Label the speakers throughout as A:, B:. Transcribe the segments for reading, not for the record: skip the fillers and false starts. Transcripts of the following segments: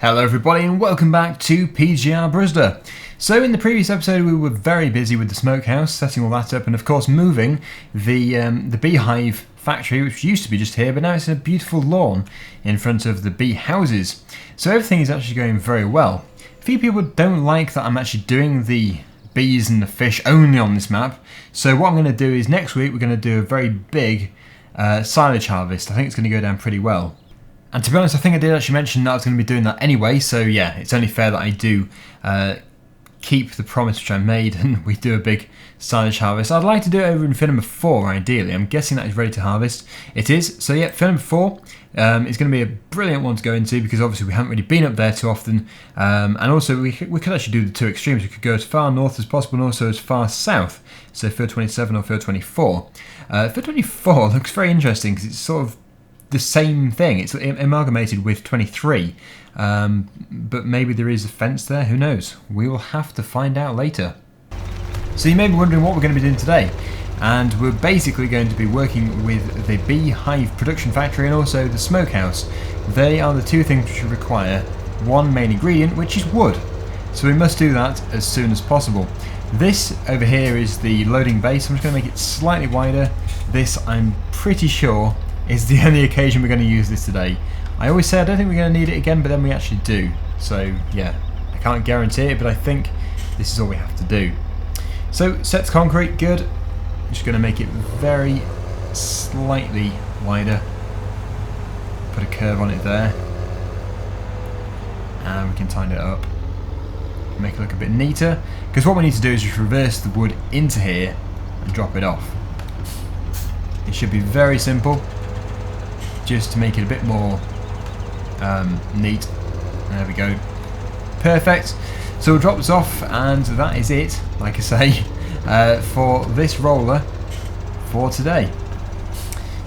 A: Hello everybody and welcome back to PGR Bruzda. So in the previous episode we were very busy with the smokehouse, setting all that up and of course moving the beehive factory, which used to be just here, but now it's in a beautiful lawn in front of the bee houses. So everything is actually going very well. A few people don't like that I'm actually doing the bees and the fish only on this map. So what I'm going to do is next week we're going to do a very big silage harvest. I think it's going to go down pretty well. And to be honest, I think I did actually mention that I was going to be doing that anyway, so yeah, it's only fair that I do keep the promise which I made and we do a big silage harvest. I'd like to do it over in field number 4 ideally. I'm guessing that is ready to harvest. It is, so yeah, field number 4 is going to be a brilliant one to go into because obviously we haven't really been up there too often, and also we could actually do the two extremes. We could go as far north as possible and also as far south, so field 27 or field 24. Field 24 looks very interesting because it's sort of the same thing. It's amalgamated with 23, but maybe there is a fence there, who knows? We will have to find out later. So you may be wondering what we're going to be doing today, and we're basically going to be working with the beehive production factory and also the smokehouse. They are the two things which require one main ingredient, which is wood. So we must do that as soon as possible. This over here is the loading base. I'm just going to make it slightly wider. This, I'm pretty sure, is the only occasion we're going to use this today. I always say I don't think we're going to need it again, but then we actually do. So yeah, I can't guarantee it, but I think this is all we have to do. So sets concrete, good. I'm just going to make it very slightly wider. Put a curve on it there. And we can tighten it up. Make it look a bit neater. Because what we need to do is just reverse the wood into here and drop it off. It should be very simple, just to make it a bit more neat. There we go. Perfect. So we'll drop this off and that is it, like I say, for this roller for today.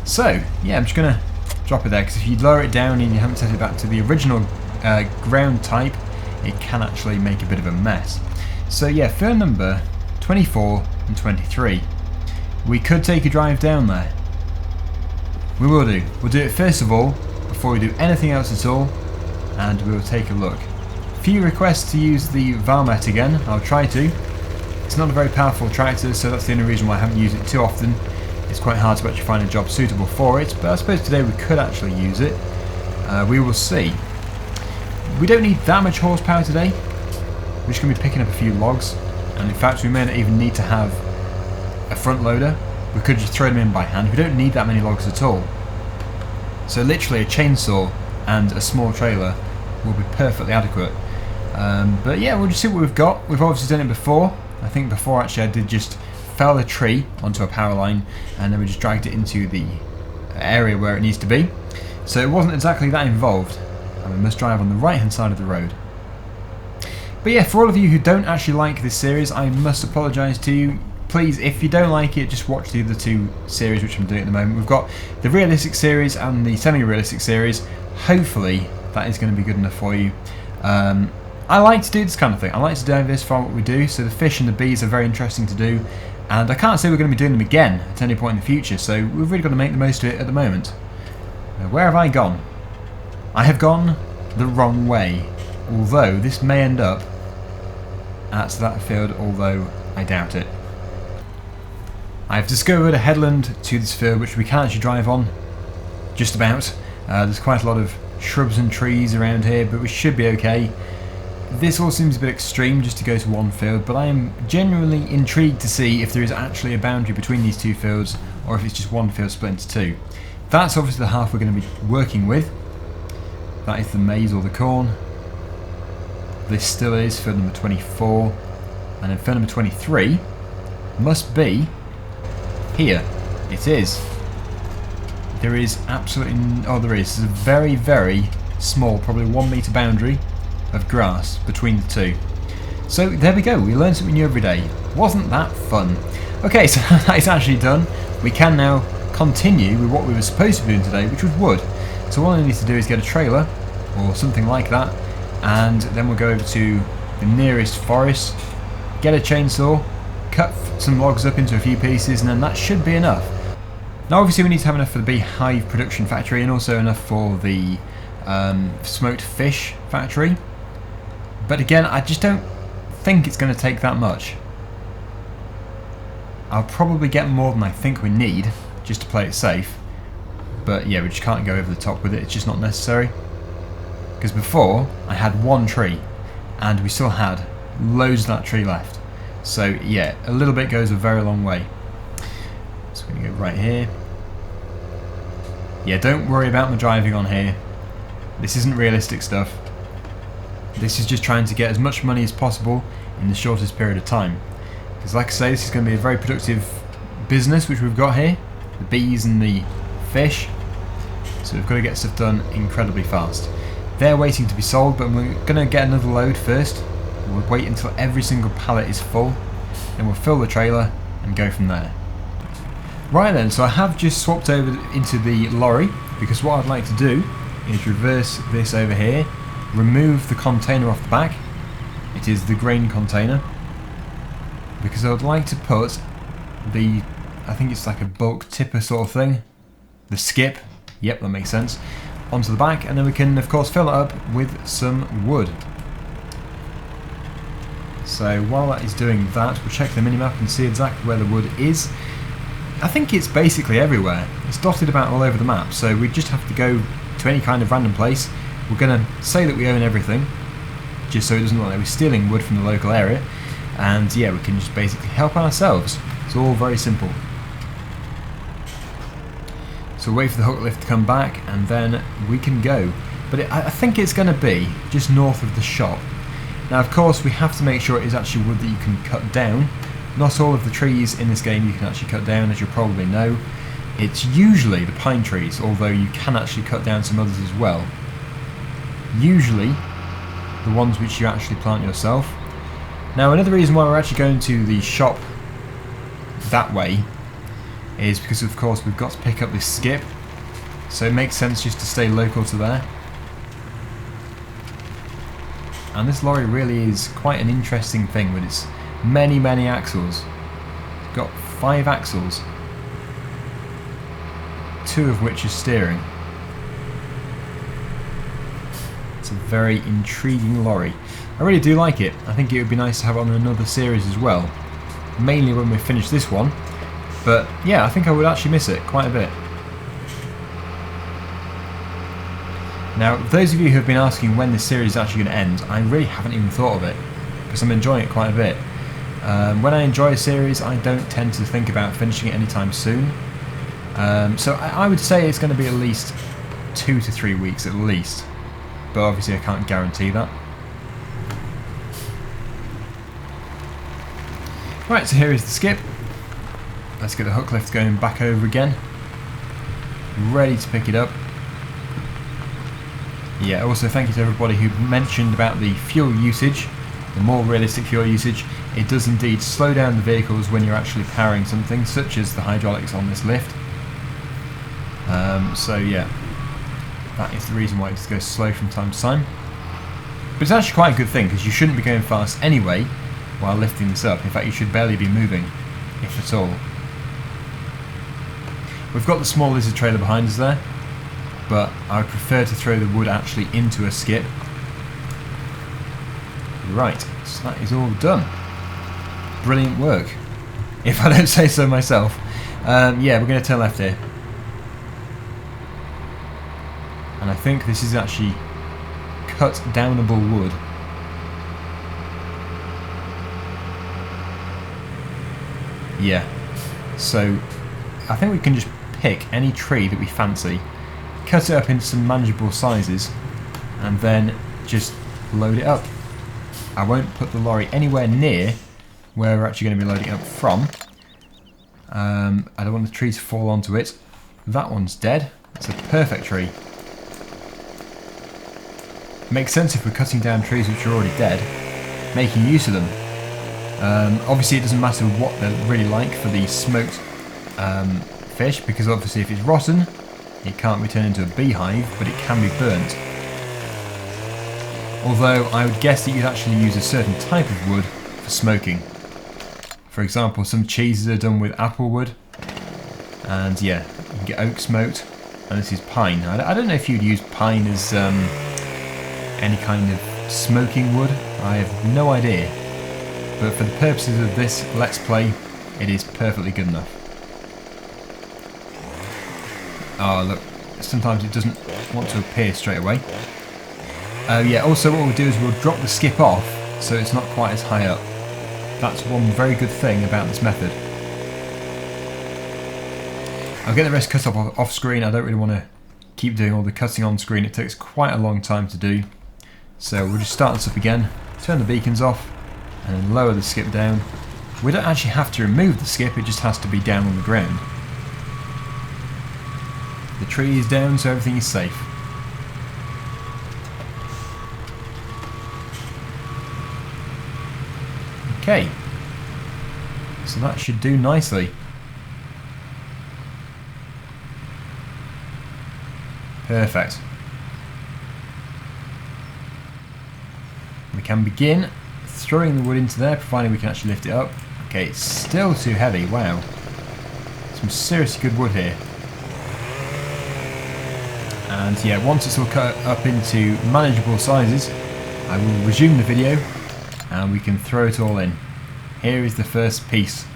A: So yeah, I'm just going to drop it there because if you lower it down and you haven't set it back to the original ground type, it can actually make a bit of a mess. So yeah, field number 24 and 23. We could take a drive down there. We will do. We'll do it first of all, before we do anything else at all, and we will take a look. Few requests to use the Valmet again. I'll try to. It's not a very powerful tractor, so that's the only reason why I haven't used it too often. It's quite hard to actually find a job suitable for it, but I suppose today we could actually use it. We will see. We don't need that much horsepower today. We're just going to be picking up a few logs, and in fact we may not even need to have a front loader. We could just throw them in by hand. We don't need that many logs at all. So literally a chainsaw and a small trailer will be perfectly adequate. But yeah, we'll just see what we've got. We've obviously done it before. I think before actually I did just fell a tree onto a power line and then we just dragged it into the area where it needs to be. So it wasn't exactly that involved. And we must drive on the right hand side of the road. But yeah, for all of you who don't actually like this series, I must apologise to you. Please, if you don't like it, just watch the other two series which I'm doing at the moment. We've got the realistic series and the semi-realistic series. Hopefully that is going to be good enough for you. I like to do this kind of thing. I like to diversify what we do, so the fish and the bees are very interesting to do, and I can't say we're going to be doing them again at any point in the future, so we've really got to make the most of it at the moment. Now, where have I gone? I have gone the wrong way, although this may end up at that field, although I doubt it. I've discovered a headland to this field which we can actually drive on, just about. There's quite a lot of shrubs and trees around here, but we should be okay. This all seems a bit extreme just to go to one field, but I am genuinely intrigued to see if there is actually a boundary between these two fields or if it's just one field split into two. That's obviously the half we're going to be working with. That is the maize or the corn. This still is field number 24, and then field number 23 must be here. It is. There is absolutely there is. There's a very, very small, probably 1 metre boundary of grass between the two. So there we go. We learn something new every day. Wasn't that fun? Okay, so that is actually done. We can now continue with what we were supposed to be doing today, which was wood. So all I need to do is get a trailer or something like that, and then we'll go over to the nearest forest, get a chainsaw, cut some logs up into a few pieces, and then that should be enough. Now obviously we need to have enough for the beehive production factory and also enough for the smoked fish factory. But again, I just don't think it's going to take that much. I'll probably get more than I think we need, just to play it safe. But yeah, we just can't go over the top with it, it's just not necessary. Because before, I had one tree, and we still had loads of that tree left. So yeah, a little bit goes a very long way. So we're going to go right here. Yeah, don't worry about the driving on here. This isn't realistic stuff. This is just trying to get as much money as possible in the shortest period of time. Because like I say, this is going to be a very productive business which we've got here. The bees and the fish. So we've got to get stuff done incredibly fast. They're waiting to be sold, but we're going to get another load first. We'll wait until every single pallet is full. Then we'll fill the trailer and go from there. Right then, so I have just swapped over into the lorry, because what I'd like to do is reverse this over here, remove the container off the back. It is the grain container, because I would like to put the, I think it's like a bulk tipper sort of thing, the skip, yep, that makes sense, onto the back, and then we can of course fill it up with some wood. So while that is doing that, we'll check the minimap and see exactly where the wood is. I think it's basically everywhere. It's dotted about all over the map, so we just have to go to any kind of random place. We're going to say that we own everything, just so it doesn't look like we're stealing wood from the local area. And yeah, we can just basically help ourselves. It's all very simple. So we'll wait for the hook lift to come back, and then we can go. But I think it's going to be just north of the shop. Now of course we have to make sure it is actually wood that you can cut down. Not all of the trees in this game you can actually cut down, as you'll probably know. It's usually the pine trees, although you can actually cut down some others as well. Usually the ones which you actually plant yourself. Now another reason why we're actually going to the shop that way is because of course we've got to pick up this skip, so it makes sense just to stay local to there. And this lorry really is quite an interesting thing with its many axles. It's got 5 axles, 2 of which are steering. It's a very intriguing lorry. I really do like it. I think it would be nice to have it on another series as well, mainly when we finish this one. But yeah, I think I would actually miss it quite a bit. Now, those of you who have been asking when this series is actually going to end, I really haven't even thought of it, because I'm enjoying it quite a bit. When I enjoy a series, I don't tend to think about finishing it anytime soon. So I would say it's going to be at least 2 to 3 weeks at least, but obviously I can't guarantee that. Right, so here is the skip. Let's get the hook lift going back over again. Ready to pick it up. Yeah, also thank you to everybody who mentioned about the fuel usage, the more realistic fuel usage. It does indeed slow down the vehicles when you're actually powering something, such as the hydraulics on this lift. So yeah, that is the reason why it just goes slow from time to time. But it's actually quite a good thing, because you shouldn't be going fast anyway while lifting this up. In fact, you should barely be moving, if at all. We've got the small lizard trailer behind us there, but I would prefer to throw the wood actually into a skip. Right, so that is all done. Brilliant work, if I don't say so myself. Yeah, we're going to turn left here. And I think this is actually cut downable wood. Yeah, so I think we can just pick any tree that we fancy, cut it up into some manageable sizes, and then just load it up. I won't put the lorry anywhere near where we're actually going to be loading up from. I don't want the tree to fall onto it. That one's dead. It's a perfect tree. Makes sense if we're cutting down trees which are already dead, making use of them. Obviously it doesn't matter what they're really like for the smoked fish, because obviously if it's rotten it can't be turned into a beehive, but it can be burnt. Although I would guess that you'd actually use a certain type of wood for smoking. For example, some cheeses are done with apple wood, and yeah, you can get oak smoked. And this is pine. I don't know if you'd use pine as any kind of smoking wood. I have no idea. But for the purposes of this Let's Play, it is perfectly good enough. Oh look, sometimes it doesn't want to appear straight away. Yeah, also what we'll do is we'll drop the skip off so it's not quite as high up. That's one very good thing about this method. I'll get the rest cut off screen. I don't really want to keep doing all the cutting on screen. It takes quite a long time to do. So we'll just start this up again, turn the beacons off, and then lower the skip down. We don't actually have to remove the skip, it just has to be down on the ground. The tree is down, so everything is safe. Okay, so that should do nicely. Perfect. We can begin throwing the wood into there, providing we can actually lift it up. Okay, it's still too heavy, wow. Some seriously good wood here. And yeah, once it's all cut up into manageable sizes, I will resume the video and we can throw it all in. Here is the first piece.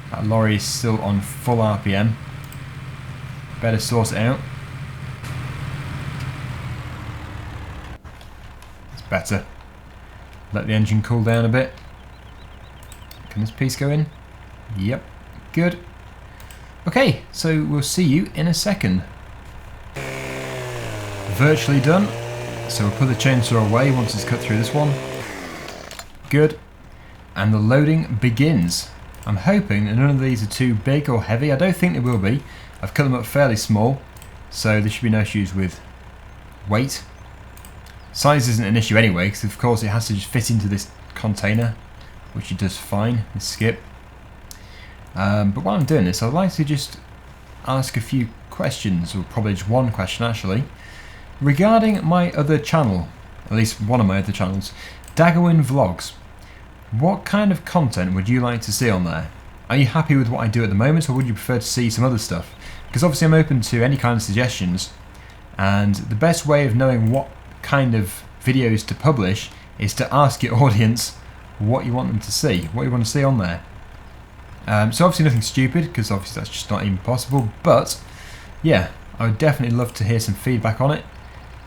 A: That lorry is still on full RPM. Better sort it out. It's better. Let the engine cool down a bit. Can this piece go in? Yep, good. Okay, so we'll see you in a second. Virtually done. So we'll put the chainsaw away once it's cut through this one. Good. And the loading begins. I'm hoping that none of these are too big or heavy. I don't think they will be. I've cut them up fairly small, so there should be no issues with weight. Size isn't an issue anyway, because of course it has to just fit into this container, which it does fine, this skip. But while I'm doing this, I'd like to just ask a few questions, or probably just one question actually, regarding my other channel, at least one of my other channels, Daggerwin Vlogs. What kind of content would you like to see on there? Are you happy with what I do at the moment, or would you prefer to see some other stuff? Because obviously I'm open to any kind of suggestions, and the best way of knowing what kind of videos to publish is to ask your audience what you want them to see, what you want to see on there. So obviously nothing stupid, because obviously that's just not even possible, but yeah, I would definitely love to hear some feedback on it,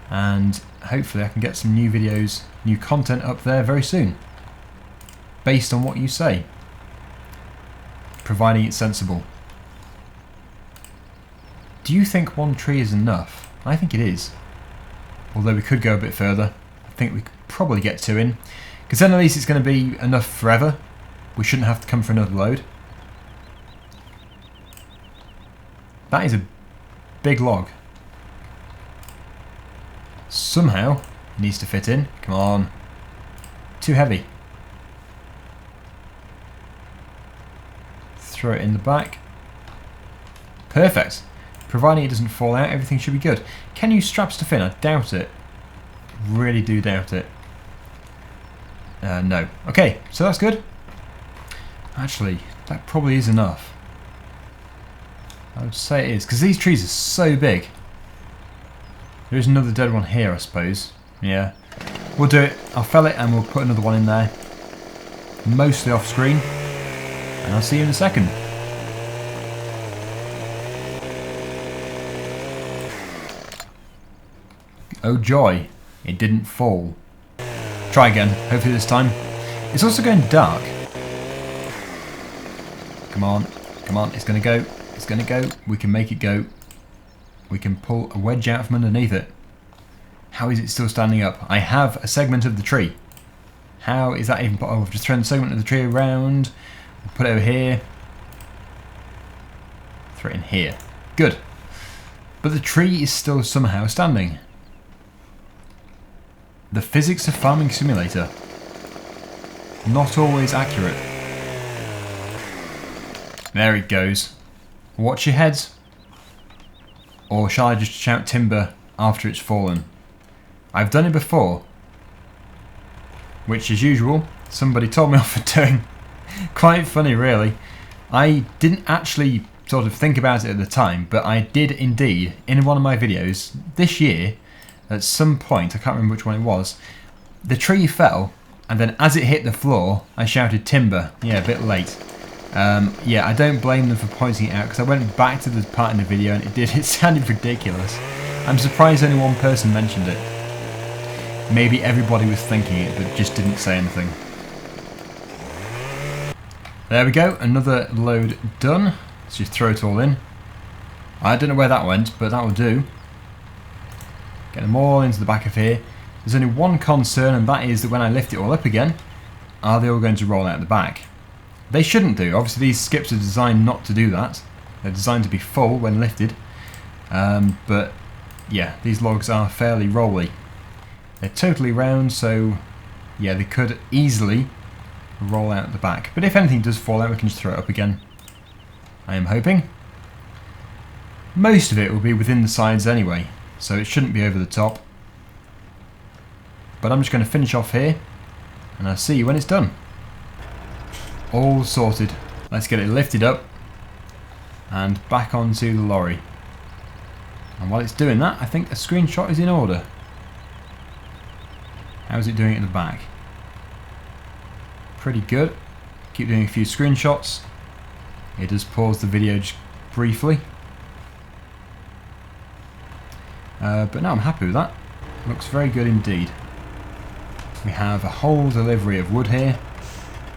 A: and hopefully I can get some new videos, new content up there very soon, based on what you say, providing it's sensible. Do you think one tree is enough? I think it is. Although we could go a bit further. I think we could probably get 2 in. Because then at least it's going to be enough forever. We shouldn't have to come for another load. That is a big log. Somehow it needs to fit in. Come on. Too heavy. Throw it in the back. Perfect. Providing it doesn't fall out, everything should be good. Can you strap stuff in? I doubt it. Really do doubt it. No. Okay, so that's good. Actually, that probably is enough. I would say it is, because these trees are so big. There is another dead one here, I suppose. Yeah. We'll do it. I'll fell it and we'll put another one in there. Mostly off screen. And I'll see you in a second. Oh joy, it didn't fall. Try again, hopefully this time. It's also going dark. Come on, come on, it's gonna go. It's gonna go. We can make it go. We can pull a wedge out from underneath it. How is it still standing up? I have a segment of the tree. How is that even? Oh, I've just thrown the segment of the tree around. We'll put it over here. Throw it in here. Good. But the tree is still somehow standing. The physics of Farming Simulator. Not always accurate. There it goes. Watch your heads. Or shall I just shout timber after it's fallen? I've done it before. Which, as usual, somebody told me off for doing. Quite funny, really. I didn't actually sort of think about it at the time, but I did indeed, in one of my videos this year, at some point, I can't remember which one it was, the tree fell, and then as it hit the floor, I shouted timber. Yeah, a bit late. Yeah, I don't blame them for pointing it out, because I went back to the part in the video and it sounded ridiculous. I'm surprised only one person mentioned it. Maybe everybody was thinking it, but just didn't say anything. There we go, another load done. Let's just throw it all in. I don't know where that went, but that will do. Get them all into the back of here. There's only one concern, and that is that when I lift it all up again, are they all going to roll out the back? They shouldn't do. Obviously these skips are designed not to do that. They're designed to be full when lifted. But yeah, these logs are fairly rolly. They're totally round, so yeah, they could easily roll out the back. But if anything does fall out, we can just throw it up again. I am hoping. Most of it will be within the sides anyway, so it shouldn't be over the top. But I'm just going to finish off here, and I'll see you when it's done. All sorted. Let's get it lifted up and back onto the lorry. And while it's doing that, I think a screenshot is in order. How's it doing at the back? Pretty good. Keep doing a few screenshots. It does pause the video just briefly. But no, I'm happy with that. Looks very good indeed. We have a whole delivery of wood here,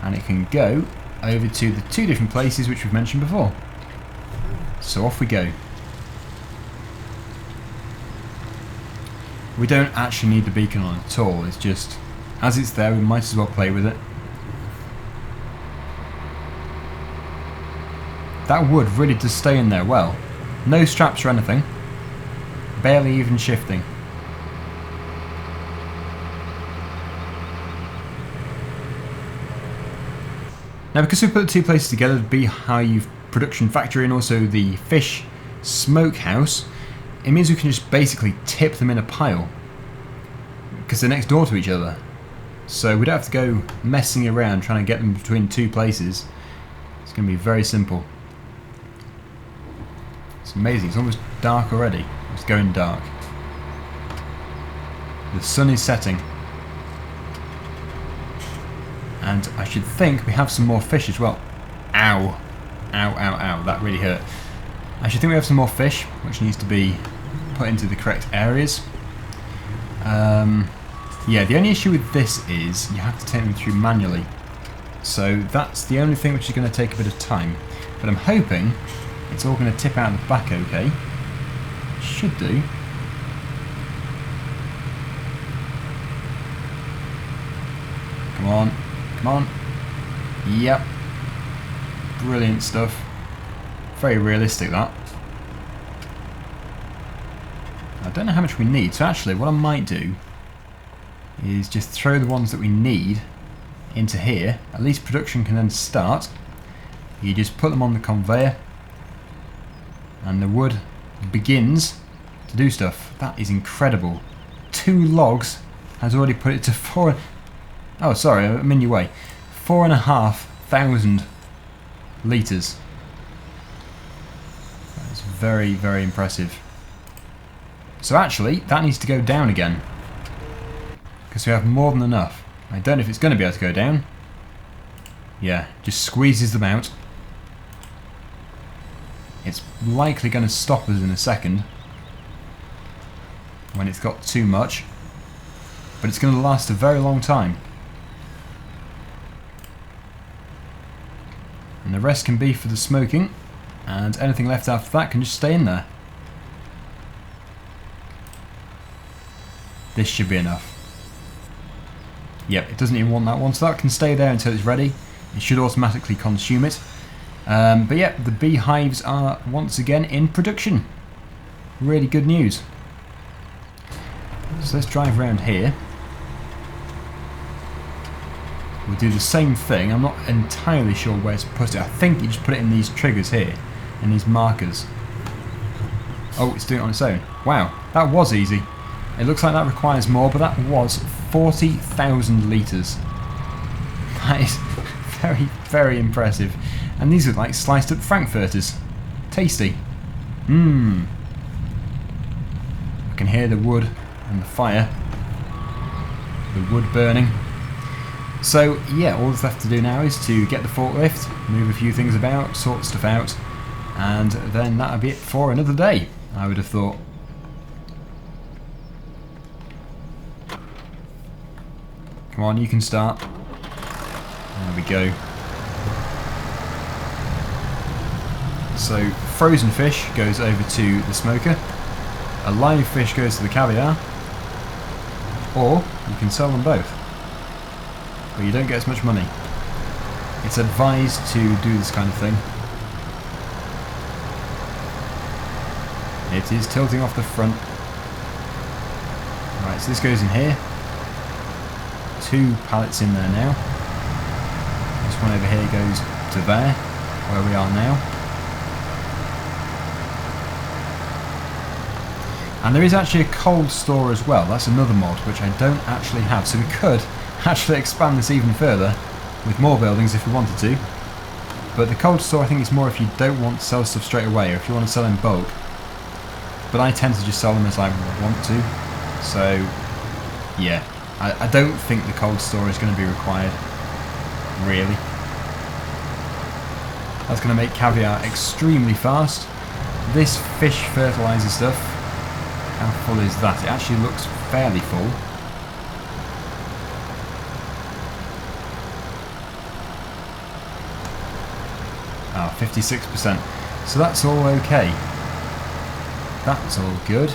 A: and it can go over to the two different places which we've mentioned before. So off we go. We don't actually need the beacon on at all, it's just, as it's there, we might as well play with it. That wood really does stay in there well. No straps or anything. Barely even shifting. Now, because we put the two places together, the beehive production factory and also the fish smokehouse, it means we can just basically tip them in a pile because they're next door to each other. So we don't have to go messing around trying to get them between two places. It's going to be very simple. It's amazing. It's almost dark already. It's going dark. The sun is setting. And I should think we have some more fish as well. Ow. Ow, ow, ow. That really hurt. I should think we have some more fish, which needs to be put into the correct areas. Yeah, the only issue with this is you have to take them through manually. So that's the only thing which is going to take a bit of time. But I'm hoping it's all going to tip out the back okay. Should do. Come on. Come on. Yep. Brilliant stuff. Very realistic, that. I don't know how much we need, so actually what I might do is just throw the ones that we need into here. At least production can then start. You just put them on the conveyor and the wood begins to do stuff. That is incredible. 2 logs has already put it to 4... Oh, sorry, I'm in your way. 4,500 litres. That's very, very impressive. So actually, that needs to go down again. Because we have more than enough. I don't know if it's going to be able to go down. Yeah, just squeezes them out. It's likely going to stop us in a second. When it's got too much. But it's going to last a very long time. And the rest can be for the smoking. And anything left after that can just stay in there. This should be enough. Yep, it doesn't even want that one, so that can stay there until it's ready. It should automatically consume it. But yeah, the beehives are once again in production. Really good news. So let's drive around here. We'll do the same thing. I'm not entirely sure where to put it. I think you just put it in these triggers here, in these markers. Oh, it's doing it on its own. Wow, that was easy. It looks like that requires more, but that was 40,000 litres. That is very, very impressive. And these are like sliced up frankfurters. Tasty. Mmm. I can hear the wood and the fire. The wood burning. So yeah, all that's left to do now is to get the forklift, move a few things about, sort stuff out, and then that'll be it for another day, I would have thought. Come on, you can start. There we go. So frozen fish goes over to the smoker, a live fish goes to the caviar, or you can sell them both, but you don't get as much money. It's advised to do this kind of thing. It is tilting off the front. Right, so this goes in here. 2 pallets in there now. This one over here goes to there, where we are now. And there is actually a cold store as well. That's another mod which I don't actually have. So we could actually expand this even further with more buildings if we wanted to. But the cold store, I think, is more if you don't want to sell stuff straight away, or if you want to sell in bulk. But I tend to just sell them as I want to. So yeah, I don't think the cold store is going to be required, really. That's going to make caviar extremely fast. This fish fertilizer stuff, how full is that? It actually looks fairly full. Ah, 56%. So that's all okay. That's all good.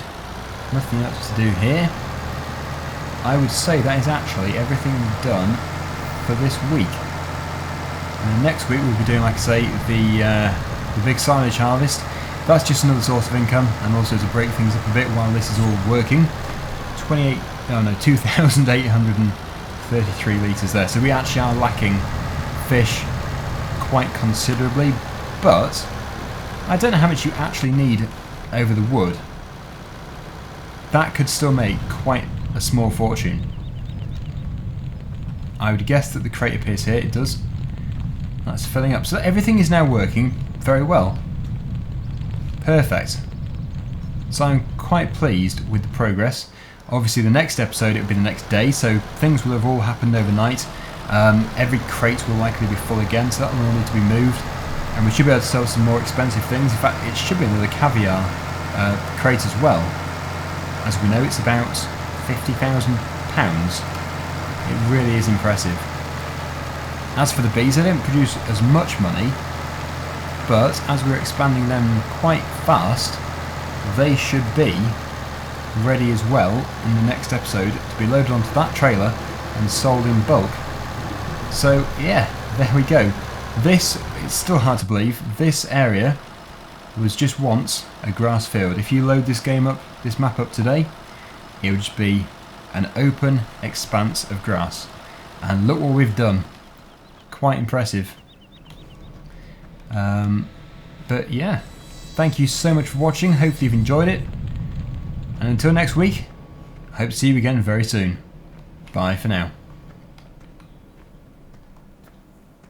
A: Nothing else to do here. I would say that is actually everything done for this week. And next week we'll be doing, like I say, the big silage harvest. That's just another source of income, and also to break things up a bit while this is all working. 2,833 litres there. So we actually are lacking fish quite considerably, but I don't know how much you actually need over the wood. That could still make quite a small fortune. I would guess that the crate appears here. It does. That's filling up. So everything is now working very well. Perfect. So I'm quite pleased with the progress. Obviously the next episode, it will be the next day, so things will have all happened overnight. Every crate will likely be full again, so that will all need to be moved. And we should be able to sell some more expensive things. In fact, it should be another caviar crate as well. As we know, it's about £50,000. It really is impressive. As for the bees, they don't produce as much money, but as we're expanding them quite fast, they should be ready as well in the next episode to be loaded onto that trailer and sold in bulk. So yeah, there we go. This, it's still hard to believe, this area was just once a grass field. If you load this map up today, it would just be an open expanse of grass. And look what we've done. Quite impressive. But yeah, thank you so much for watching. Hopefully you've enjoyed it. And until next week, I hope to see you again very soon. Bye for now.